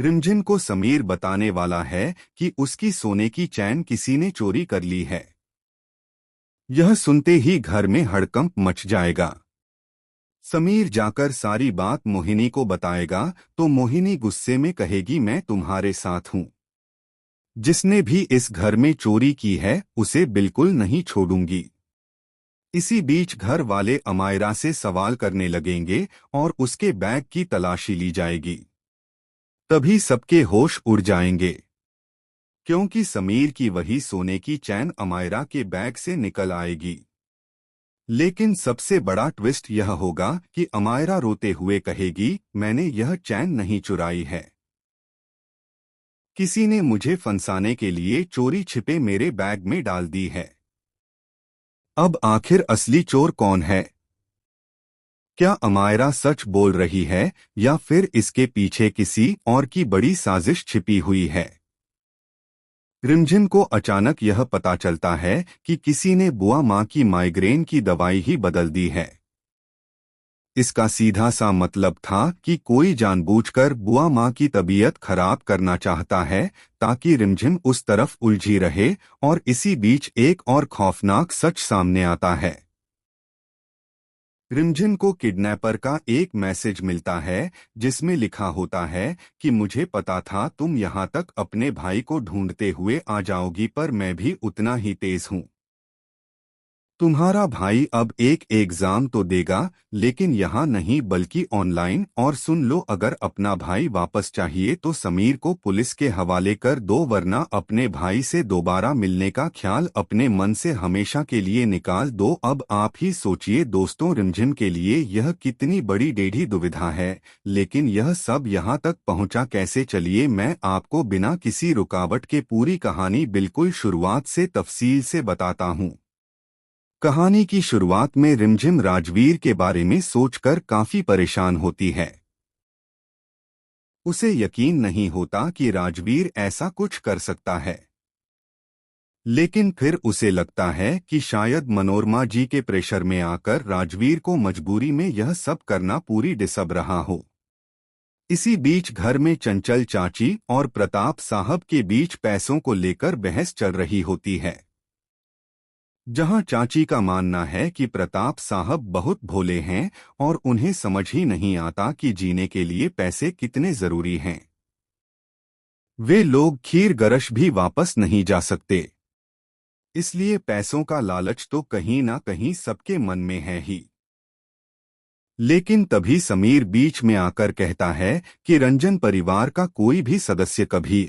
रिमझिम को समीर बताने वाला है कि उसकी सोने की चैन किसी ने चोरी कर ली है। यह सुनते ही घर में हड़कंप मच जाएगा। समीर जाकर सारी बात मोहिनी को बताएगा तो मोहिनी गुस्से में कहेगी, मैं तुम्हारे साथ हूं। जिसने भी इस घर में चोरी की है उसे बिल्कुल नहीं छोड़ूंगी। इसी बीच घर वाले अमायरा से सवाल करने लगेंगे और उसके बैग की तलाशी ली जाएगी। तभी सबके होश उड़ जाएंगे, क्योंकि समीर की वही सोने की चैन अमायरा के बैग से निकल आएगी। लेकिन सबसे बड़ा ट्विस्ट यह होगा कि अमायरा रोते हुए कहेगी, मैंने यह चैन नहीं चुराई है। किसी ने मुझे फंसाने के लिए चोरी छिपे मेरे बैग में डाल दी है। अब आखिर असली चोर कौन है? क्या अमायरा सच बोल रही है या फिर इसके पीछे किसी और की बड़ी साजिश छिपी हुई है? रिमझिम को अचानक यह पता चलता है कि किसी ने बुआ माँ की माइग्रेन की दवाई ही बदल दी है। इसका सीधा सा मतलब था कि कोई जानबूझकर बुआ माँ की तबीयत खराब करना चाहता है ताकि रिमझिम उस तरफ उलझी रहे। और इसी बीच एक और खौफनाक सच सामने आता है। रिमझिम को किडनैपर का एक मैसेज मिलता है जिसमें लिखा होता है कि मुझे पता था तुम यहाँ तक अपने भाई को ढूंढते हुए आ जाओगी, पर मैं भी उतना ही तेज हूँ। तुम्हारा भाई अब एक एग्जाम तो देगा, लेकिन यहाँ नहीं बल्कि ऑनलाइन। और सुन लो, अगर अपना भाई वापस चाहिए तो समीर को पुलिस के हवाले कर दो, वरना अपने भाई से दोबारा मिलने का ख्याल अपने मन से हमेशा के लिए निकाल दो। अब आप ही सोचिए दोस्तों, रिमझिम के लिए यह कितनी बड़ी टेढ़ी दुविधा है। लेकिन यह सब यहाँ तक पहुँचा कैसे? चलिए मैं आपको बिना किसी रुकावट के पूरी कहानी बिल्कुल शुरुआत से तफसील से बताता हूँ। कहानी की शुरुआत में रिमझिम राजवीर के बारे में सोचकर काफी परेशान होती है। उसे यकीन नहीं होता कि राजवीर ऐसा कुछ कर सकता है। लेकिन फिर उसे लगता है कि शायद मनोरमा जी के प्रेशर में आकर राजवीर को मजबूरी में यह सब करना पूरी डिसब रहा हो। इसी बीच घर में चंचल चाची और प्रताप साहब के बीच पैसों को लेकर बहस चल रही होती है। जहां चाची का मानना है कि प्रताप साहब बहुत भोले हैं और उन्हें समझ ही नहीं आता कि जीने के लिए पैसे कितने जरूरी हैं। वे लोग खीर गरश भी वापस नहीं जा सकते, इसलिए पैसों का लालच तो कहीं ना कहीं सबके मन में है ही। लेकिन तभी समीर बीच में आकर कहता है कि रंजन परिवार का कोई भी सदस्य कभी